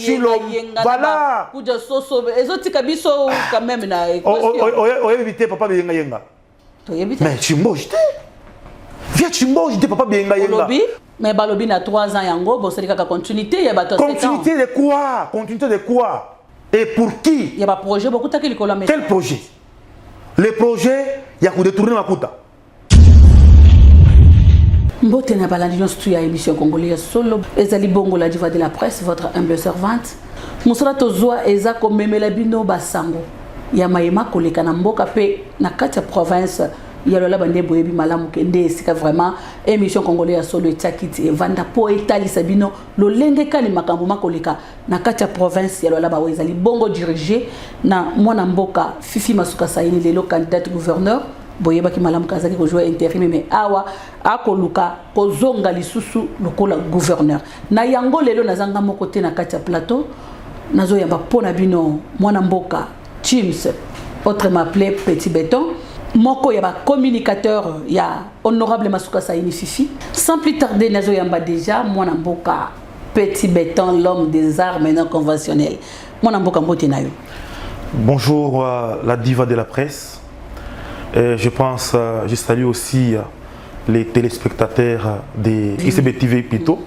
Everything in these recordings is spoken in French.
Chilo. Voilà. Quand même na. On éviter papa benga yenga. Mais Chimbo j'étais. Viens Chimbo j'étais papa benga yenga. Mais balobi na 3 ans yango bon c'est la continuité ya bato 7 ans. Continuité de quoi? Continuité de quoi? Et pour qui? Il y a un projet beaucoup de quel projet? Le projet il y a que détourner ma kuta. Mbote na balandi nyonso ya émission congolaise solo ezali bongo la diva de la presse votre humble servante mosala tozwa eza komemela bino basango ya mayema koleka na mboka pe na kati ya province ya lola bande boyebi malamu kende esika vraiment émission congolaise solo etakiti evanda po etalisa bino lolenge kani makambo makoleka na kati ya province ya lola bawe ezali bongo dirigé na mwana mboka Fifi Masuka Saini lelo candidate gouverneur boyeba ki malamu kazaki ko jouer intérim mais awa akoluka kozonga lisusu lokola gouverneur na yango lelo nazanga moko te na kati ya plateau nazo yamba pona bino mwana mboka Chims autrement appelé Petit Béton moko ya ba communicateur ya honorable Masuka Saini Fifi sans plus tarder nazo yamba déjà mwana mboka Petit Béton l'homme des armes non conventionnelles mwana mboka mbote na yo. Bonjour la diva de la presse. Je pense, je salue aussi les téléspectateurs de ICB TV plutôt.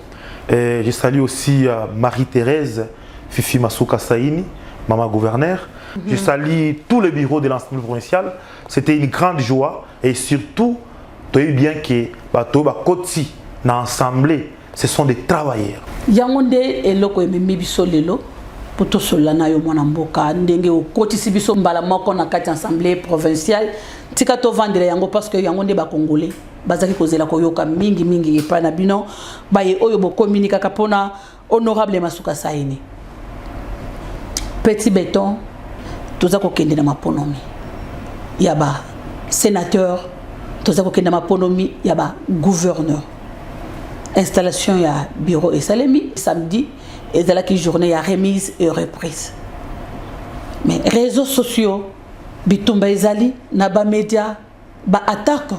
Je salue aussi Marie-Thérèse Fifi Masuka Saini, maman gouverneur. Je salue tous les bureaux de l'Assemblée provinciale. C'était une grande joie et surtout, tu as eu bien que Koti dans l'Assemblée, ce sont des travailleurs. Yangonde et loko biso lelo. Poto solana yo mwana mboka ndenge okotisi biso mbala moko na kati assemblée provinciale tika to vendre yango parce que yango nde ba congolais bazaki kozela koyoka mingi epa na bino baye oyo bo communiquer kapona honorable Masuka Saini Petit Béton toza ko kende na maponomi yaba sénateur toza ko kende na maponomi yaba gouverneur installation ya bureau et salemi samedi et de la journée à remise et reprise. Mais réseaux sociaux, bitumba ezali, naba média, ba attaque.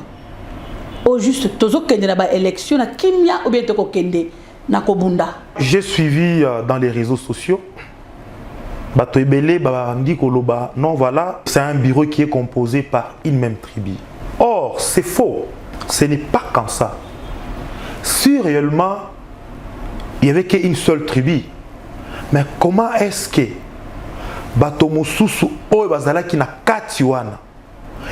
Au juste tozo kende na ba élection na kimia ou bien toko kende na kobunda. J'ai suivi dans les réseaux sociaux. Bato ebele ba ndi koloba non voilà, c'est un bureau qui est composé par une même tribu. Or, c'est faux. Ce n'est pas comme ça. Si réellement il n'y avait qu'une seule tribu. Mais comment est-ce que bato mosusu oyo bazalaki na kati wana?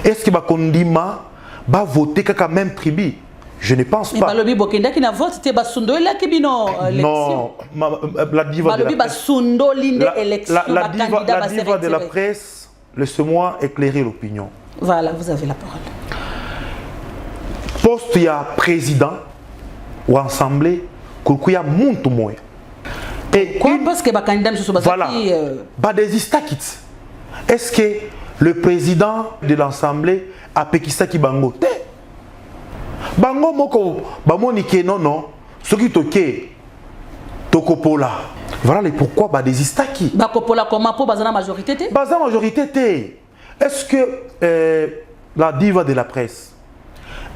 Est-ce que bakondima ba voter kaka même tribu? Je ne pense pas. Balobi bokenda ki na vote te basundo la ki bino élection. Non, la diva de la presse. La diva de la presse, laissez-moi éclairer l'opinion. Voilà, vous avez la parole. Poste ya président ou assemblée Kukuya muntu moya. Et quoi parce que ba candidat monsieur voilà. Ba desistakit. Est-ce que le président de l'assemblée a pekisaki bango te? Bango moko ba monike non soki toke tokopola. Voilà les pourquoi ba desistaki. Ba kopola comment pour bazana majorité te? Bazana majorité te. Est-ce que la diva de la presse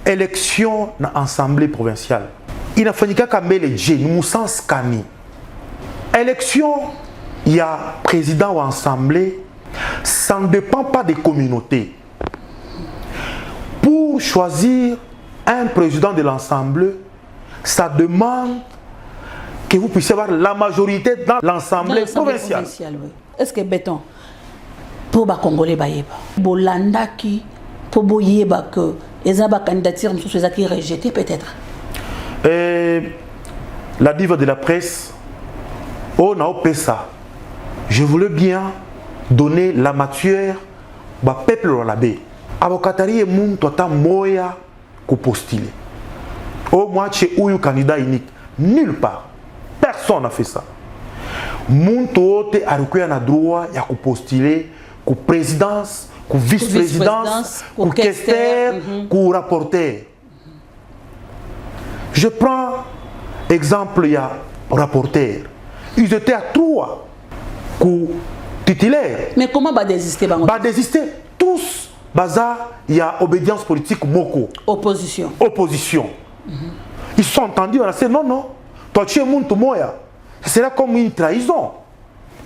élection na assemblée provinciale il n'a fallu qu'à Kambele Dje, nous sens Kani. Élection, il y a président ou assemblée, ça ne dépend pas des communautés. Pour choisir un président de l'assemblée, ça demande que vous puissiez avoir la majorité dans l'assemblée provinciale. Oui. Est-ce que béton pour les Congolais Bolanda qui pour boyeba que les candidatures sont rejetées peut-être. La diva de la presse, on a opé ça. Je voulais bien donner la matière au peuple de la baie. Abokatari et moun tota moya ko postuler. Au moins chez ou candidat unique, nulle part. Personne n'a fait ça. Moun tote arukuya na droit ya ko postuler ko présidence, ko vice-présidence, ko questeur, ko rapporteur. Je prends exemple, il y a rapporteur. Ils étaient à 3 titulaires. Mais comment va désister? Va désister tous. Baza, il y a obédience politique moko. Opposition. Opposition. Ils sont entendus, on a dit non, non. Toi tu es mon moya. C'est là comme une trahison.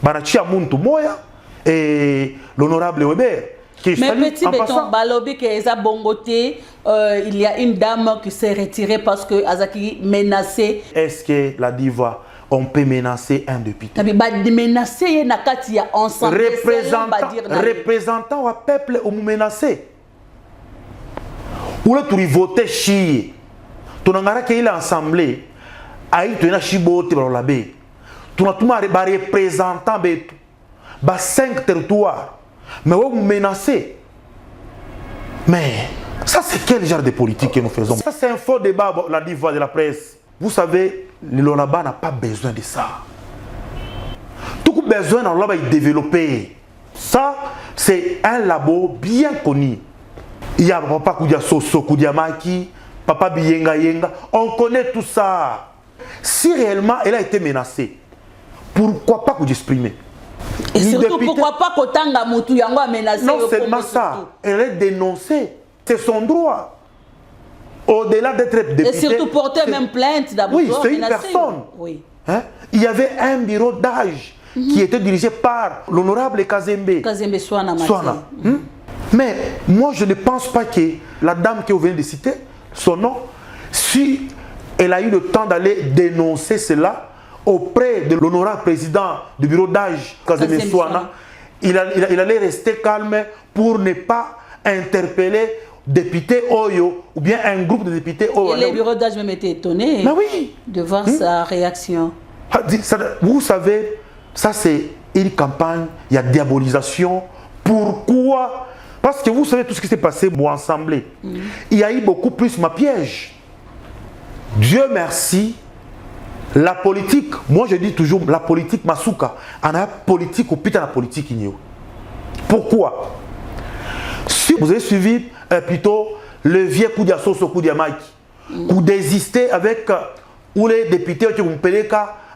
Banachia Muntu Moya et l'honorable Weber. Mais petit béton, balobi que Eza Bongoté, il y a une dame qui s'est retirée parce que Azaki menacé. Est-ce que la diva, on peut menacer un député? Menacer nakati ya ensemble. Représentant au peuple ou menacé. Ou là tu voter chi. Tu n'as qu'il est assemblée. Aïe tu n'as chiboté par la baie. Tu n'as tout représentant betu. Ba 5 territoires. Mais vous menacez. Mais ça, c'est quel genre de politique que nous faisons? Ça, c'est un faux débat, la diva de la presse. Vous savez, le Lolaba n'a pas besoin de ça. Tout le besoin dans le Lolaba est développé. Ça, c'est un labo bien connu. Il y a Papa Koudia Soso, Koudia Maki, Papa Biyenga Yenga. On connaît tout ça. Si réellement elle a été menacée, pourquoi pas vous exprimer? Et surtout, pourquoi pas Kotanga Moutou Yango a menacé? Non seulement ça, elle est dénoncée. C'est son droit. Au-delà d'être députée. Et surtout porter même plainte d'abord. Oui, c'est une personne. Oui. Hein? Il y avait un bureau d'âge qui était dirigé par l'honorable Kazembe. Kazembe Soana. Mais moi, je ne pense pas que la dame que vous venez de citer, son nom, si elle a eu le temps d'aller dénoncer cela auprès de l'honorable président du bureau d'âge, Kazembe Soana, il allait rester calme pour ne pas interpeller député Oyo ou bien un groupe de députés Oyo. Et le bureau d'âge même était étonné de voir sa réaction. Vous savez, ça c'est une campagne, il y a diabolisation. Pourquoi? Parce que vous savez tout ce qui s'est passé pour Assemblée. Il y a eu beaucoup plus ma piège. Dieu merci. La politique, moi je dis toujours, la politique Masuka, on a politique ou putain la politique igno. Pourquoi? Si vous avez suivi plutôt le vieux Koudia Soso Koudia Mike, ou désister avec où les députés qui ont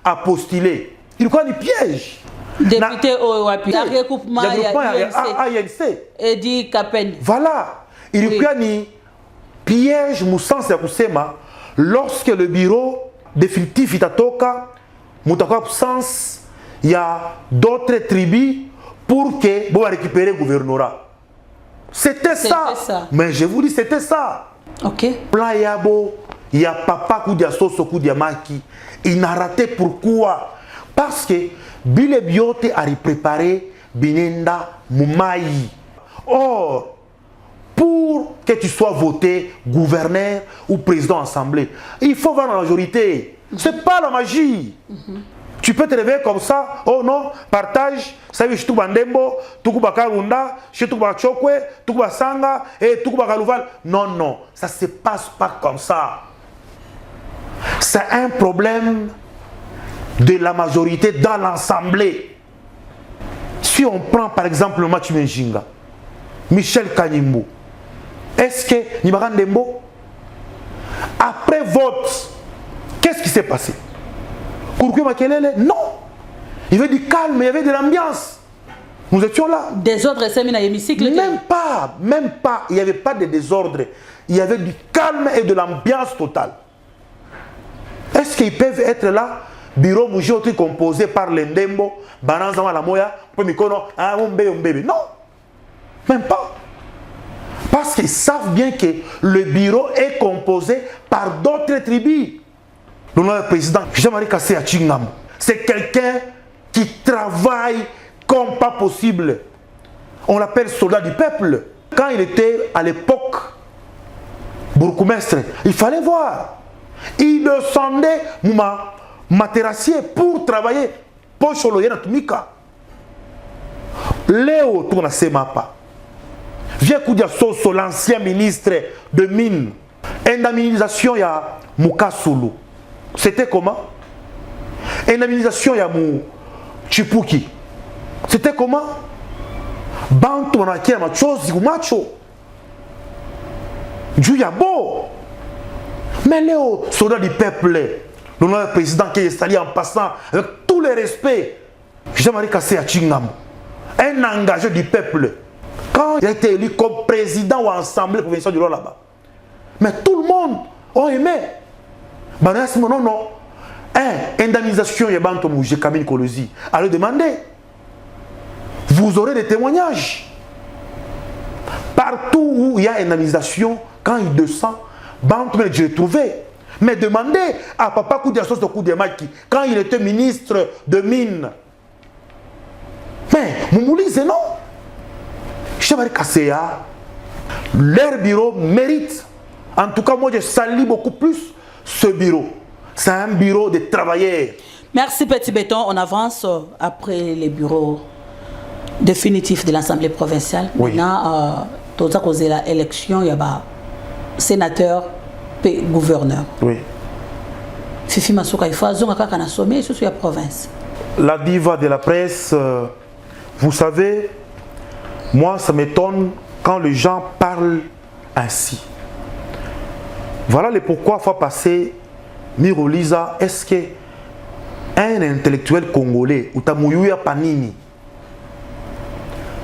à postuler, il croit du piège. Député Owapi, il y a recoupement ANC. Et dit Kapen. Voilà, il croit ni piège Moussens Yakusema lorsque le bureau définitif Itatoka, Moutaka absence, il y a d'autres tribus pour que vous récupérer le gouvernorat. C'était ça. Mais je vous dis, c'était ça. Ok. Plan Yabo, il y a Papa Koudia Soso Koudia Maki. Il n'a raté pourquoi? Parce que Bile Biote a préparé Binenda Moumaï. Or, pour que tu sois voté gouverneur ou président assemblée, il faut voir la majorité. Ce n'est pas la magie. Tu peux te réveiller comme ça, oh non, partage, ça veut dire tout bandembo, tout bakarunda, tout bachokwe, tout basanga et tout bakalouval. Non, non, ça ne se passe pas comme ça. C'est un problème de la majorité dans l'Assemblée. Si on prend par exemple le match Menjinga, Michel Kanyimbo, est-ce que Nibaran Dembo, après vote, qu'est-ce qui s'est passé? Non. Il y avait du calme, il y avait de l'ambiance. Nous étions là. Désordre, c'est dans l'hémicycle? Même pas. Il n'y avait pas de désordre. Il y avait du calme et de l'ambiance totale. Est-ce qu'ils peuvent être là? Bureau Moujoti composé par l'Endembo, Bananzama la Moya, Pomikono, bébé. Non. Même pas. Parce qu'ils savent bien que le bureau est composé par d'autres tribus. Le président Jean-Marie Kassé à Chingam, c'est quelqu'un qui travaille comme pas possible. On l'appelle soldat du peuple. Quand il était à l'époque bourgmestre, il fallait voir. Il descendait materassier pour travailler. Pocholo Yanatumika. Léo tourne à Semapa. Viens Koudia Soso, l'ancien ministre de Mines. Indemnisation, il y a Moukasulu. C'était comment? Indemnisation, il y a Chipuki. C'était comment? Bantu on a qui a chose ou macho. Djouyabo. Mais Léo, soldat du peuple, le président qui est installé en passant avec tout le respect, Jean-Marie Kassé à Chingam, un engagé du peuple. Quand il a été élu comme président ou assemblée provinciale du roi là-bas, mais tout le monde a aimé. Non, non. Indemnisation, il y a Bantu Moujé Kamine Kolosi. Allez demander. vous aurez des témoignages. Partout où il y a une administration, quand il descend, je l'ai trouvé. Mais demandez à Papa Koudiasos de Koudiamaki, quand il était ministre de Mines. Mais Moumouli, c'est non. Chevari Kasséa, leur bureau mérite. En tout cas, moi, je salue beaucoup plus ce bureau. C'est un bureau de travailleurs. Merci Petit Béton. On avance après les bureaux définitifs de l'Assemblée provinciale. Oui. Maintenant, tout ça causé la élection, il y a sénateur et gouverneur. Oui. Fifi Masuka, il faut que na sommet sur la province. La diva de la presse, vous savez, moi ça m'étonne quand les gens parlent ainsi. Voilà le pourquoi faut passer Mirolisa, est-ce que un intellectuel congolais ou Tamouyouya Panini?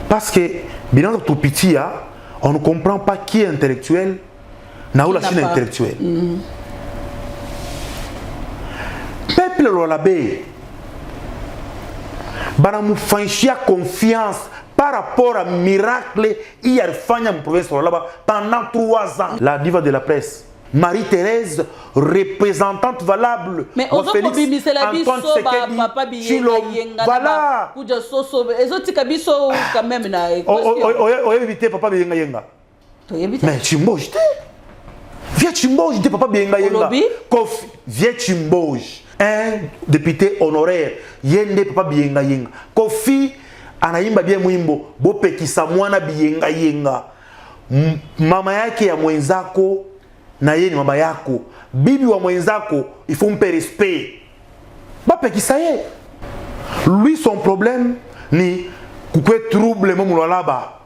Parce que, bien tout petit, on ne comprend pas qui est intellectuel, n'a où la Chine intellectuelle. Peuple l'olabé, banamou fanchia confiance par rapport à miracle, il y a fanya province là-bas pendant 3 ans. La diva de la presse, Marie-Thérèse, représentante valable. Mais on va Félix Antoine Tshisekedi, voilà. Quand même na on éviter papa Bienga Yenga. Mais Chimboge, viens Chimboge, papa Bienga Yenga. Kofi, viens Chimboge. Un député honoraire, Yende papa Bienga Yenga. Kofi, anaimba bien mwimbo, bopekisa mwana Bienga Yenga. Mama yake ya mwenzako na yeye ni mama yako. Bibi wa mwenzako, il faut mpe respect. Bapekisa ye. Lui son problème ni kukwe trouble même là-bas.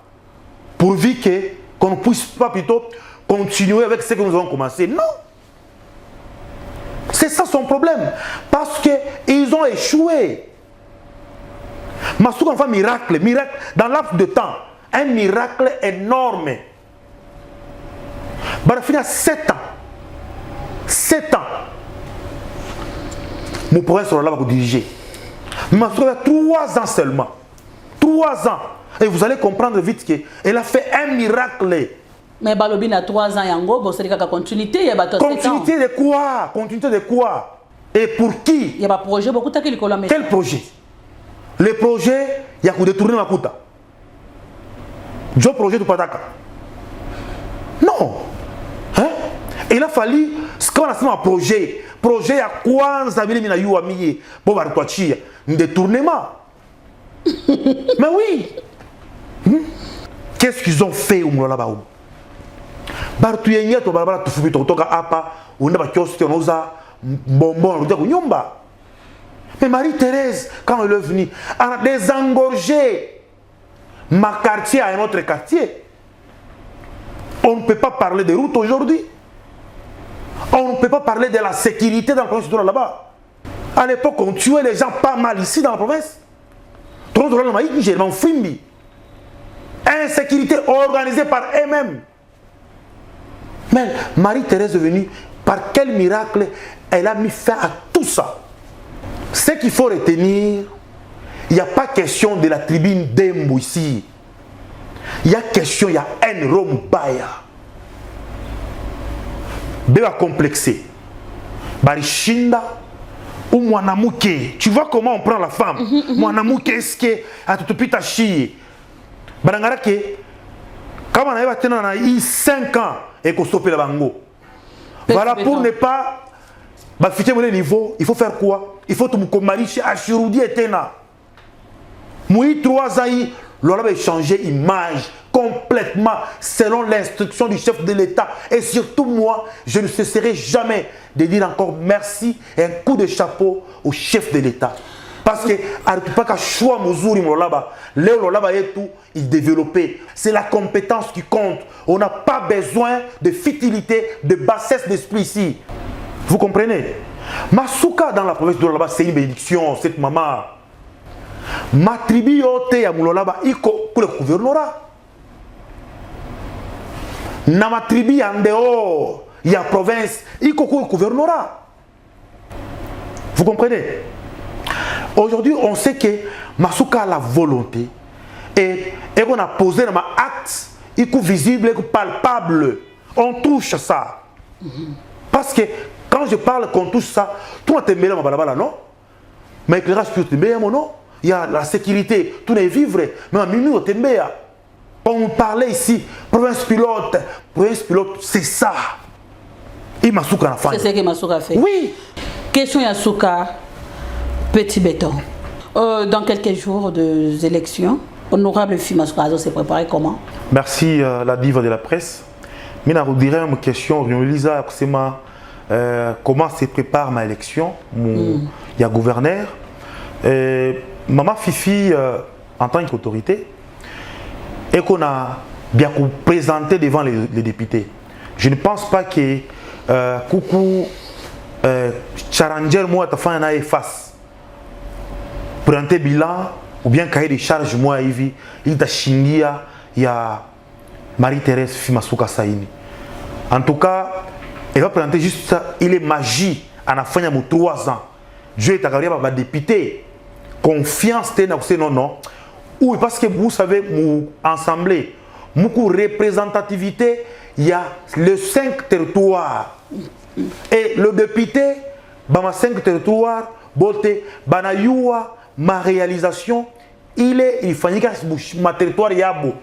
Pourvu que qu'on ne puisse pas plutôt continuer avec ce que nous avons commencé. Non. C'est ça son problème. Parce qu'ils ont échoué. Massouk a fait miracle, dans laps de temps. Un miracle énorme. Barafina a 7 ans. 7 ans. Mon province sera là pour diriger. Massouk a 3 ans seulement. 3 ans. Et vous allez comprendre vite qu'elle a fait un miracle. Mais Balobi a 3 ans, Yango, c'est la continuité. Il y a continuité de quoi? Continuité de quoi? Et pour qui? Il y a un projet, beaucoup de quel projet? Le projet, il y a détourner ma kuta. Je projet de Pataka. Non. Hein? Il a fallu ce qu'on a fait un projet. Projet à quoi nous avons mis à Youamiye pour Bartoachia. Un détournement. Mais oui. Qu'est-ce qu'ils ont fait au Moulaba? Bartouyenga to barabara tufupi toka hapa uenda ba kioski onauza bonbon unakuja kunyumba. Mais Marie-Thérèse quand elle est venue elle a désengorgé ma quartier à un autre quartier. On ne peut pas parler de route aujourd'hui. On ne peut pas parler de la sécurité dans la province là-bas. À l'époque on tuait les gens pas mal ici dans la province. Insécurité organisée par eux-mêmes. Mais Marie-Thérèse est venue, par quel miracle elle a mis fin à tout ça. Ce qu'il faut retenir, il n'y a pas question de la tribune d'Embo ici. Il y a question, il y a un Rome Baya. Béba complexé. Barishinda ou Mwanamouke. Tu vois comment on prend la femme. Mwanamouke, est-ce que a tout pita chier. Barangarake, quand on a eu 5 ans, et qu'on stoppe la bango. Voilà pour ne pas fêter mon niveau, il faut faire quoi? Il faut que mon comariche Achiroudi et Tena. Moi, 3 ans, l'on a changé image complètement selon l'instruction du chef de l'État. Et surtout moi, je ne cesserai jamais de dire encore merci et un coup de chapeau au chef de l'État. Parce que pas qu'à choix Mouzouri Molaba, Léo Lolaba et tout, il développait. C'est la compétence qui compte. On n'a pas besoin de futilité, de bassesse d'esprit ici. Vous comprenez? Masuka dans la province de Lolaba, c'est une bénédiction, cette maman. Ma tribu yote à Moulolaba, il pour le gouvernorat. Dans ma tribu en dehors, il y a province, il pour le gouvernorat. Vous comprenez? Aujourd'hui, on sait que Masuka a la volonté et qu'on a posé dans ma acte, il est visible, il est palpable. On touche ça. Parce que quand je parle qu'on touche ça, tout est mêlé à ma non? Mais l'éclairage peut te mêler, non? Il y a la sécurité, tout est vivre, mais à minuit, on te mêle. On parlait ici, province pilote, c'est ça. Et Masuka a fait. C'est ce que Masuka a fait. Oui. Question Yasuka, petit béton. Dans quelques jours des élections, honorable fille Masuka s'est préparé comment? Merci la diva de la presse. Mais je dirais une question, Lisa, comment se prépare ma élection? Il y a gouverneur. Maman Fifi, en tant qu'autorité, et qu'on a bien présenté devant les députés. Je ne pense pas que Coucou Challenger, moi, ta fin a face. Présenter bilan ou bien cahier des charges, moi, il t'a chingia, il y a Marie-Thérèse Fimasuka Saini. En tout cas, elle va présenter juste ça. Il est magie à la fin de 3 ans. Dieu est arrivé à député. Confiance, non. Oui, parce que vous savez, nous ensemble, beaucoup de représentativité, il y a les 5 territoires. Et le député, dans 5 territoires, ma réalisation, il faut que ma territoire yabo.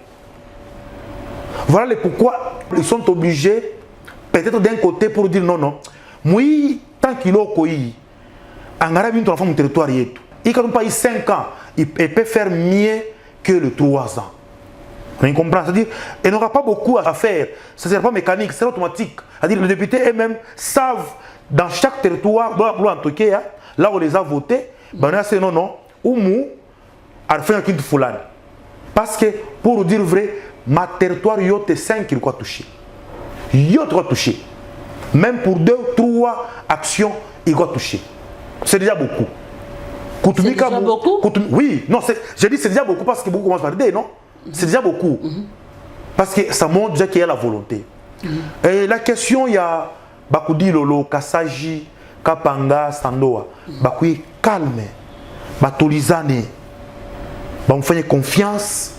Voilà pourquoi ils sont obligés, peut-être d'un côté, pour dire non. Moi, tant qu'il est en Arabie, on a mon territoire. Il n'a pas eu 5 ans, il peut faire mieux que les 3 ans. On comprend, c'est-à-dire, il n'aura pas beaucoup à faire. Ce ne sera pas mécanique, c'est automatique. C'est-à-dire, les députés eux-mêmes savent dans chaque territoire, là où on les a votés, c'est non, ou mou, à la fin de Foulane. Parce que, pour dire vrai, ma territoire, il y a 5 qui doit toucher. Il doit toucher. Même pour 2 ou 3 actions, il doit toucher. C'est déjà beaucoup. C'est déjà beaucoup? Oui, non, je dis c'est déjà beaucoup parce que beaucoup commencent par dire, non? C'est déjà beaucoup. Parce que ça montre déjà qu'il y a la volonté. Et la question, il y a Bakoudi Lolo, Kasaji, Kapanga, Sandoa. Bakoui calme. Batolizane. On fait confiance.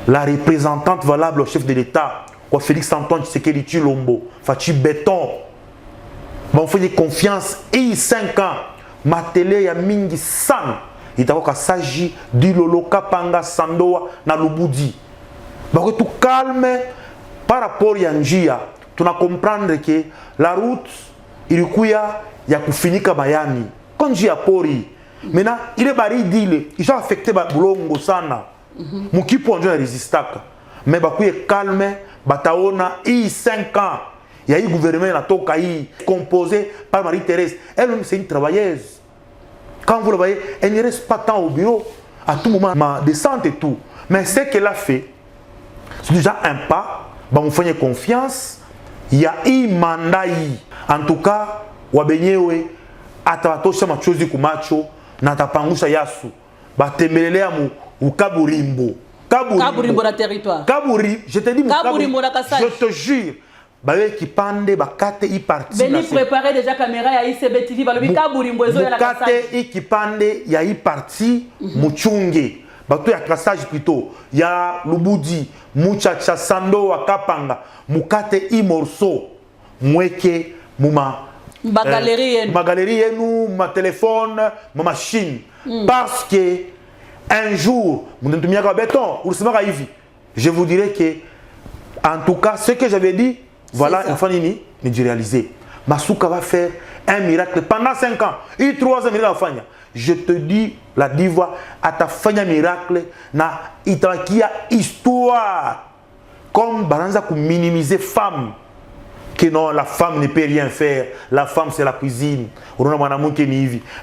La représentante valable au chef de l'État, Félix Antoine Tshisekedi Tshilombo, Fachi Béton. On fait confiance. Et 5 ans. Ma télé ya mingi san itakoka saji dilolo kapanga sandoa na lubudi bako tout calme par rapport ya njia tuna comprendre que la route ilikuya ya kufinika Miami quand njia pori maintenant il est bari dile il a affecté ba bulongo sana mukipo ndio resistaka mais bako calme bataona i 5 ans. Il y a eu le gouvernement composé par Marie-Thérèse. Elle, c'est une travailleuse. Quand vous le voyez, elle ne reste pas tant au bureau. À tout moment, ma descente et tout. Mais ce qu'elle a fait, c'est déjà un pas. On fait confiance. Il y a un mandat. En tout cas, Wabenyewe, Atabatosha Machozi Kumacho, Natapangusha Yasu, Batemelea ou Kaburimbo. Kaburimbo, la territoire. Kaburimbo, je te dis, Kaburimbo, la je te jure. Qui pande bakate i parti Veni préparer déjà caméra ya ICB TV balobi Kaburimbo ezo ya la Kasai bakate qui pande ya i parti muchunge bato ya Kasai plutôt ya Lubudi Muchacha Sando wa Kapanga mukate i morceau mweke muma ma galerie yenu ma téléphone ma machine parce que un jour munentumiaka béton ulisimaka hivi je vous dirais que en tout cas ce que j'avais dit. Voilà, il faut réaliser. Masuka va faire un miracle pendant 5 ans. Et 3 ans, je te dis, la diva, à ta fin un miracle, na itakia histoire. Comme Baranza pour minimiser femme. Que non, la femme ne peut rien faire. La femme, c'est la cuisine.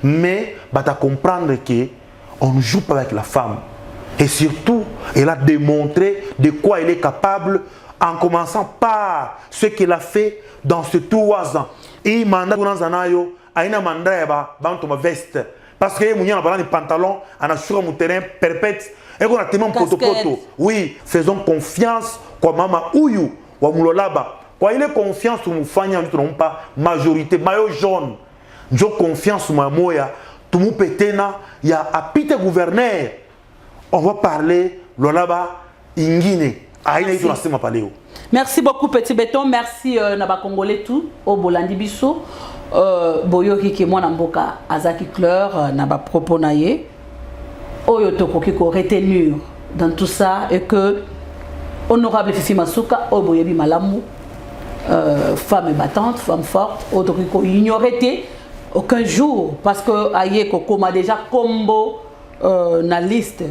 Mais, tu vas comprendre qu'on ne joue pas avec la femme. Et surtout, elle a démontré de quoi elle est capable. En commençant par ce qu'il a fait dans ces 3 ans. Et il m'a dit qu'il a mandat de veste. Parce qu'il y a des pantalons, on a sur mon terrain perpète. Et on a tellement poto. Oui, faisons confiance comme maman Ouyou, ou Moulolaba. Quand il est confiance sur mon famille, nous ne pas majorité, maillot jaune. J'ai confiance sur ma moya. Tout le monde pété, il y a un petit gouverneur. On va parler lolaba ingine aina ito nasema paleo. Merci beaucoup Petit Béton, merci na ba congolais tout au Bolandi biso boyoki ki mwana mboka azaki Claire na ba propos na ye oyo tokoki ko retenir dans tout ça et que honorable Fifi Masuka oboyebi malamu femme battante, femme forte, autre qui ignorait aucun jour parce que aye kokoma déjà combo na liste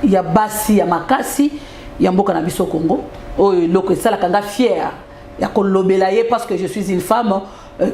il y a Bassi, il y a Makasi, il y a Mboka na biso Congo. Oh loko sala kanga fier ya kolobela ye parce que je suis une femme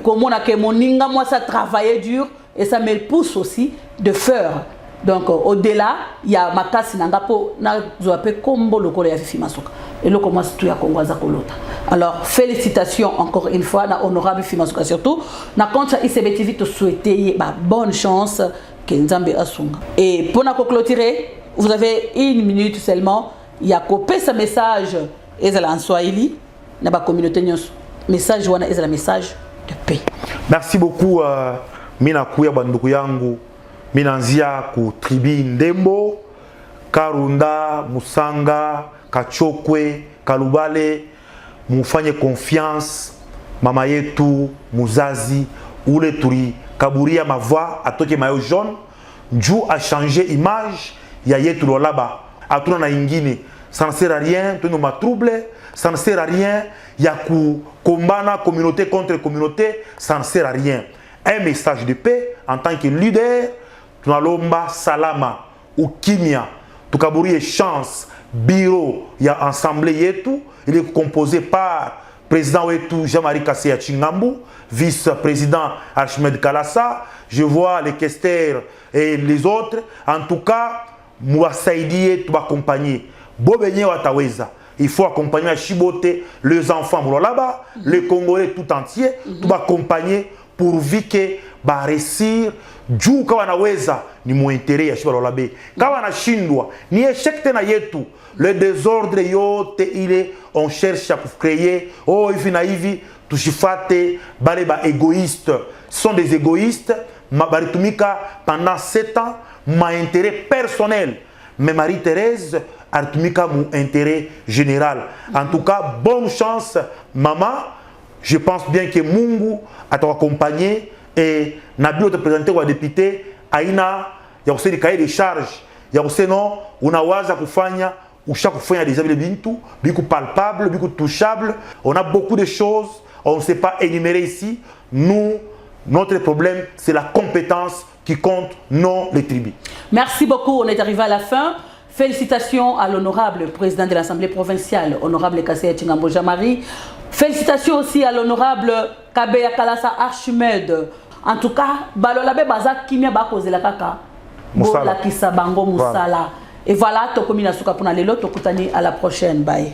comment on a que mon ninga moi ça travaillait dur et ça me pousse aussi de faire. Donc au-delà, il y a Makasi Nangapo, na zoapé combo le Kole Fifi Masuka. Et le commence tout à Congo Zakolota. Alors félicitations encore une fois, na honorable Fifi Masuka surtout. Na contre ICBTV te souhaiter bonne chance que Nzambe Asunga. Et pour na clôturer, vous avez 1 minute seulement. Il y a copié ce message ezala en Swahili na ba communauté nyonso. Message wana ezala message de paix. Merci beaucoup mina kuya banduku yangu. Minanzia ku tribi Ndembo, Karunda, Musanga, Kachokwe, Kalubale, mufanye confiance, mama yetu, muzazi, ule turi, kaburia ma voix, atoke mayo jaune, Dieu a changé image, ya yetu lolaba, atuna na ingine, ça ne sert à rien, tu nous m'a troublé, ça ne sert à rien, ya ku kombana communauté contre communauté, ça ne sert à rien. Un message de paix en tant que leader, tunalomba salama ukimya tukaburie chance bureau ya assemblée yetu il est composé par président wetu Jean-Marie Kasseya Chingambu, vice-président Archimède Kalassa, je vois les questeurs et les autres, en tout cas muwasaidie tubaaccompagner bobenye wataweza. Il faut accompagner à Chibote les enfants là-bas, les Congolais tout entier, tubaaccompagner pourvu que ba réussir juu kawa naweza ni mu intérêt ya shiba lolabe kawa na shindwa ni échec tena yetu le désordre yote ile on cherche à créer oh hivi na hivi tushifate bale ba égoïstes sont des égoïstes baritumika pendant 7 ans ma intérêt personnel mais Marie-Thérèse aritumika mu intérêt général. En tout cas bonne chance maman, je pense bien que Mungu ataccompagner. Et Nabi te présenter au député aina ya kusema cahier de charge ya kusema unawaza kufanya ushakufanya déjà vile bintu biku palpable biku touchable. On a beaucoup de choses, on ne sait pas énumérer ici. Nous, notre problème c'est la compétence qui compte, non les tribus. Merci beaucoup, on est arrivé à la fin. Félicitations à l'honorable président de l'Assemblée provinciale, honorable Kasseya Chingambo Jean-Marie. Félicitations aussi à l'honorable Kabeya Kalassa Archimède. En tout cas, balolabe bazak kimia ba kozela kaka. Bola kisabango musala. Et voilà, tokomina suka pona lelo tokutani à la prochaine. Bye.